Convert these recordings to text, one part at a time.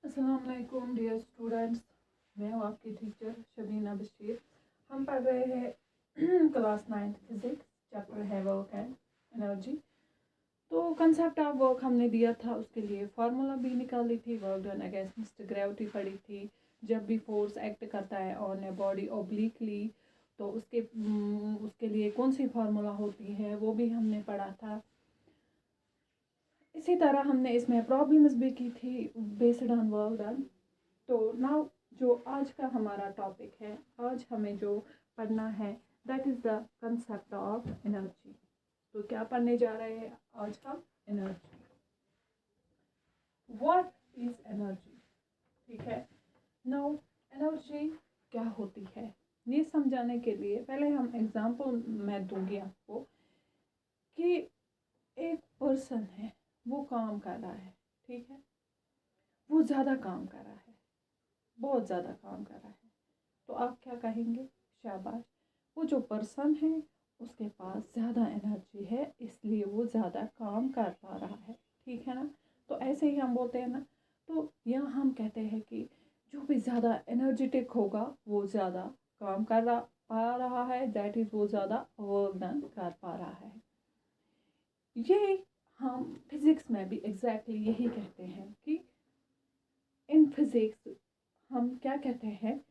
अस्सलाम वालेकुम dear students, मैं हूँ आपकी टीचर शबीना बशीर। हम पढ़ रहे हैं क्लास 9th फिजिक्स, चैप्टर है वर्क एंड एनर्जी। तो कंसेप्ट ऑफ वर्क हमने दिया था, उसके लिए फार्मूला भी निकाली थी। वर्क डन अगेंस्ट ग्रेविटी पढ़ी थी। जब भी फोर्स एक्ट करता है ऑन ए बॉडी ओब्लिकली तो उसके लिए कौन सी फार्मूला होती है वो भी हमने पढ़ा था। इसी तरह हमने इसमें प्रॉब्लम्स भी की थी बेस्ड ऑन वर्क डन। तो नाउ जो आज का हमारा टॉपिक है, आज हमें जो पढ़ना है that is the concept of energy. तो क्या पढ़ने जा रहे हैं आज हम? एनर्जी। What is energy? ठीक है। नाउ एनर्जी क्या होती है ये समझाने के लिए पहले हम एग्जांपल मैं दूंगी आपको कि एक पर्सन है, वो काम कर रहा है, ठीक है, वो ज़्यादा काम कर रहा है, बहुत ज़्यादा काम कर रहा है। तो आप क्या कहेंगे? शाबाश, वो जो पर्सन है उसके पास ज़्यादा एनर्जी है, इसलिए वो ज़्यादा काम कर पा रहा है, ठीक है ना। तो ऐसे ही हम बोलते हैं ना। तो यहाँ हम कहते हैं कि जो भी ज़्यादा एनर्जेटिक होगा वो ज़्यादा काम पा रहा है, दैट इज़ वो ज़्यादा वर्क डन कर पा रहा है। ये हम फिज़िक्स में भी एग्जैक्टली यही कहते हैं कि इन फिज़िक्स हम क्या कहते हैं?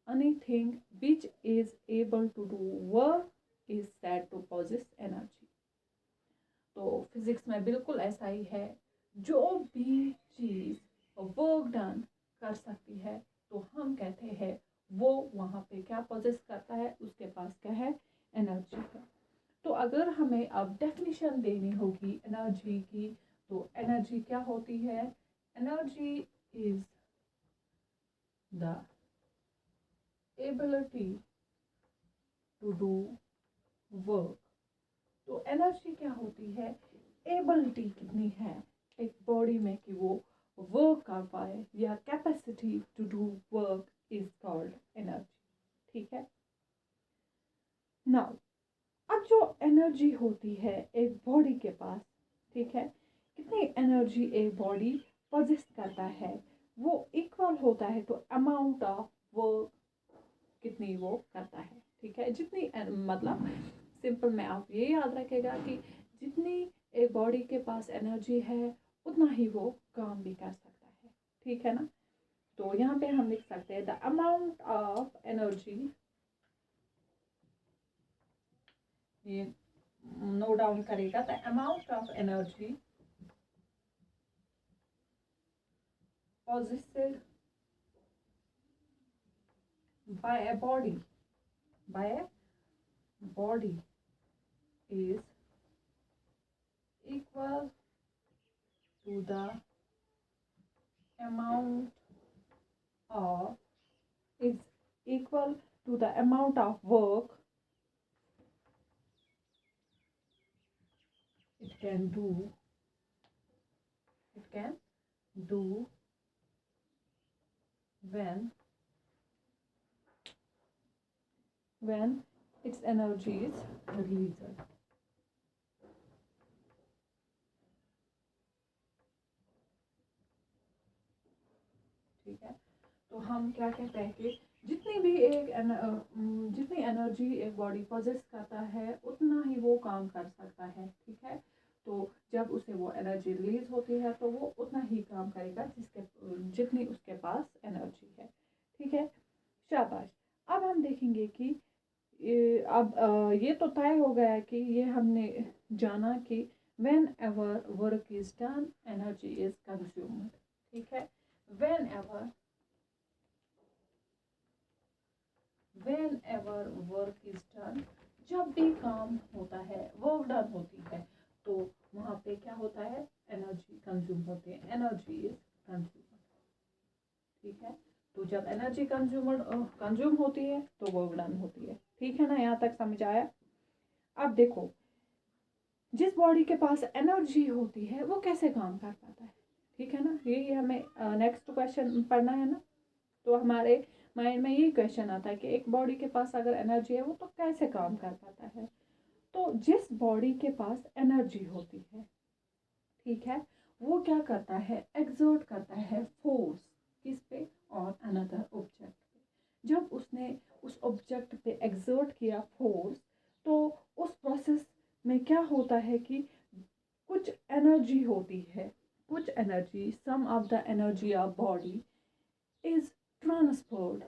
anything which is able to do work is said to possess energy। तो फिजिक्स में बिल्कुल ऐसा ही है, जो भी चीज वर्क डन कर सकती है तो हम कहते हैं वो वहाँ पे क्या पोजेस करता है, उसके पास क्या है? एनर्जी है। तो अगर हमें अब डेफिनेशन देनी होगी एनर्जी की, तो एनर्जी क्या होती है? Energy is the ability to do work. तो एनर्जी क्या होती है? एबिलिटी कितनी है एक बॉडी में कि वो वर्क कर पाए, या capacity to do work is called energy, ठीक है। नाउ अब जो एनर्जी होती है एक बॉडी के पास, ठीक है, कितनी एनर्जी एक बॉडी पोजेस करता है वो इक्वल होता है तो अमाउंट ऑफ वर्क कितनी वो करता है, ठीक है। जितनी मतलब सिंपल में आप ये याद रखेगा कि जितनी एक बॉडी के पास एनर्जी है उतना ही वो काम भी कर सकता है, ठीक है ना। तो यहाँ पे हम लिख सकते हैं द अमाउंट ऑफ एनर्जी, ये नोट डाउन करेगा, the amount of energy possessed by a body is equal to the amount of is equal to the amount of work it can do when its energy is released। ठीक है। तो हम क्या कहते हैं कि जितनी एनर्जी एक बॉडी पोजेस करता है उतना ही वो काम कर सकता है, ठीक है। तो जब उसे वो एनर्जी रिलीज होती है तो वो उतना ही काम करेगा जितनी उसके पास एनर्जी है, ठीक है। शाबाश। अब हम देखेंगे कि ये तो तय हो गया कि ये हमने जाना कि when ever work is done energy is consumed, ठीक है। When ever work is done, जब भी काम होता है, वर्क डन होती है, तो वहाँ पे क्या होता है? एनर्जी कंज्यूम होती है, एनर्जी इज कंज्यूम्ड, ठीक है। तो जब एनर्जी कंज्यूम होती है तो वर्क डन होती है, ठीक है ना। यहाँ तक समझ आया? अब देखो, जिस बॉडी के पास एनर्जी होती है वो कैसे काम कर पाता है, ठीक है ना। यही हमें नेक्स्ट क्वेश्चन पढ़ना है ना। तो हमारे माइंड में यही क्वेश्चन आता है कि एक बॉडी के पास अगर एनर्जी है वो तो कैसे काम कर पाता है। तो जिस बॉडी के पास एनर्जी होती है, ठीक है, वो क्या करता है, एक्सर्ट करता है फोर्स किस पे, और अनदर ऑब्जेक्ट पे। जब उसने उस ऑब्जेक्ट पे एक्सर्ट किया फोर्स, तो उस प्रोसेस में क्या होता है कि कुछ एनर्जी होती है, कुछ energy, some of the energy of body is transferred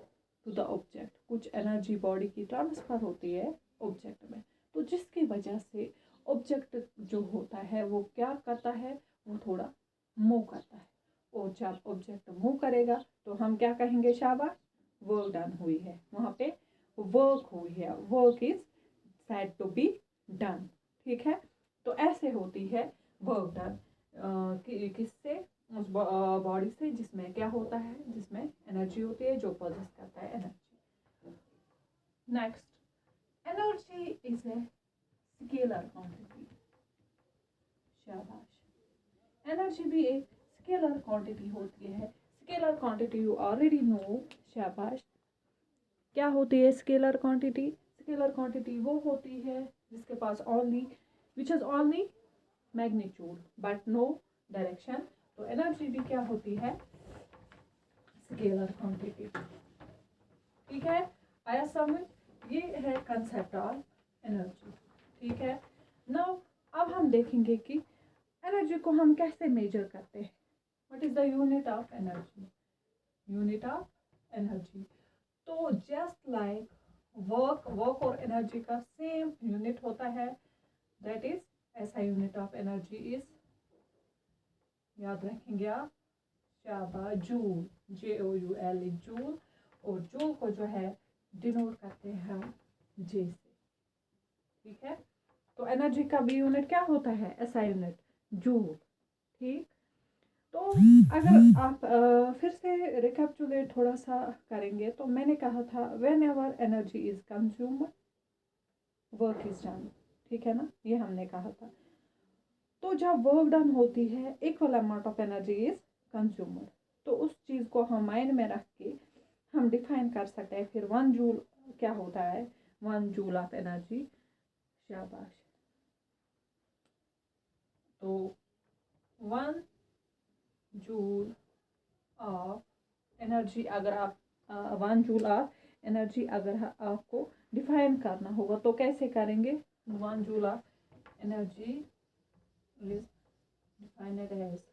to the object. कुछ एनर्जी बॉडी की ट्रांसफर होती है ऑब्जेक्ट में, तो जिसकी वजह से ऑब्जेक्ट जो होता है वो क्या करता है, वो थोड़ा मूव करता है। और जब ऑब्जेक्ट मूव करेगा तो हम क्या कहेंगे, शाबाश वर्क डन हुई है, वहाँ पे वर्क हुई है, work is said to be done. ठीक है, तो ऐसे होती है वर्क डन किससे, उस बॉडी से जिसमें क्या होता है, जिसमें एनर्जी होती है, जो पोजेस करता है energy. Next, energy is a scalar quantity. शाबाश, एनर्जी भी एक स्केलर क्वांटिटी होती है। Scalar quantity you already know. शाबाश, क्या होती है स्केलर क्वांटिटी? स्केलर क्वांटिटी वो होती है जिसके पास only which is only magnitude but no direction. तो एनर्जी भी क्या होती है, स्केलर क्वांटिटी। ठीक है, आया समझ? ये है कंसेप्ट ऑफ एनर्जी। ठीक है, नाउ अब हम देखेंगे कि एनर्जी को हम कैसे मेजर करते हैं। What is the unit of energy? Unit of energy, तो जस्ट लाइक वर्क और एनर्जी का सेम यूनिट होता है, दैट इज ऐसा यूनिट ऑफ एनर्जी इज, याद रखेंगे आप, शाबाश, जूल, JOUL जूल। और जूल को जो है डिनोट करते हैं हम J से। ठीक है, तो एनर्जी का भी यूनिट क्या होता है, ऐसा यूनिट जूल। ठीक, तो अगर आप फिर से रिकैप्चुलेट थोड़ा सा करेंगे, तो मैंने कहा था when ever energy is consumed work is done. ठीक है ना, ये हमने कहा था। तो जब वर्क डन होती है, equal amount of energy is consumed, तो उस चीज़ को हम माइंड में रख के हम डिफाइन कर सकते हैं फिर 1 जूल क्या होता है, 1 जूल ऑफ एनर्जी। शाबाश, तो 1 जूल ऑफ एनर्जी, अगर आप 1 जूल ऑफ एनर्जी अगर आपको डिफाइन करना होगा तो कैसे करेंगे? 1 joule of energy is defined as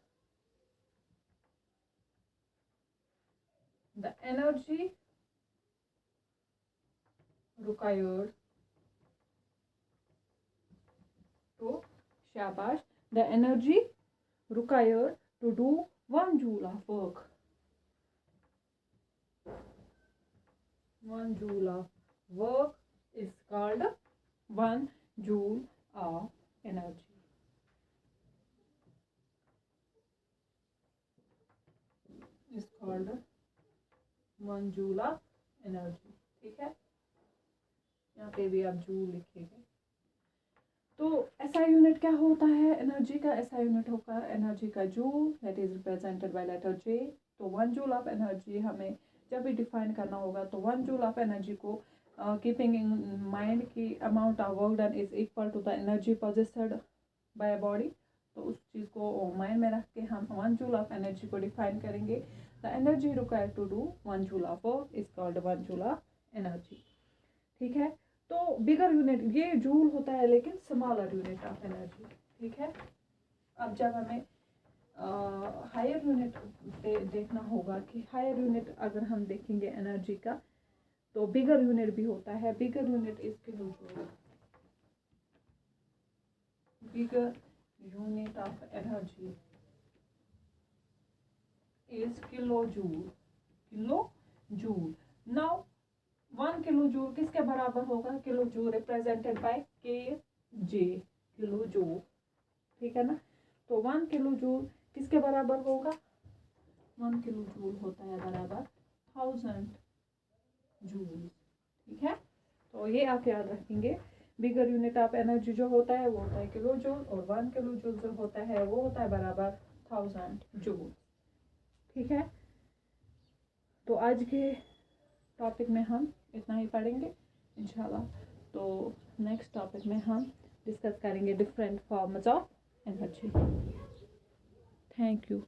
the energy required to, shabash, the energy required to do 1 joule of work. 1 joule of work is called 1 joule of energy. Is called 1 joule of energy. ठीक है, यहाँ पे भी आप joule लिखेंगे। तो ऐसा unit क्या होता है एनर्जी का? ऐसा यूनिट होगा एनर्जी का joule, that is represented by letter J। तो 1 जूल ऑफ एनर्जी हमें जब भी डिफाइन करना होगा तो 1 जूल ऑफ एनर्जी को कीपिंग इन माइंड की amount of work done is equal to the energy possessed by body. तो उस चीज़ को माइंड में रख के हम 1 जूल ऑफ एनर्जी को डिफाइन करेंगे। The energy required to do 1 joule of work is called 1 joule of energy. ठीक है, तो बिगर यूनिट ये जूल होता है लेकिन स्मॉलर यूनिट ऑफ एनर्जी। ठीक है, अब जब हमें हायर यूनिट देखना होगा कि हायर यूनिट अगर हम देखेंगे एनर्जी का, तो बिगर यूनिट भी होता है। Bigger unit is kilo joule. Bigger unit of energy is kilo joule. Kilo joule. Now 1 kilo joule किसके बराबर होगा? Kilo joule represented by KJ, kilo joule. ठीक है ना, तो 1 किलो जूल किसके बराबर होगा? 1 किलो जूल होता है बराबर 1000 जूल। ठीक है, तो ये आप याद रखेंगे। बिगर यूनिट ऑफ एनर्जी जो होता है वो होता है किलो जूल, और 1 किलो जूल जो होता है वो होता है बराबर 1000 जूल। ठीक है, तो आज के टॉपिक में हम इतना ही पढ़ेंगे इंशाल्लाह। तो नेक्स्ट टॉपिक में हम डिस्कस करेंगे different forms of energy. Thank you.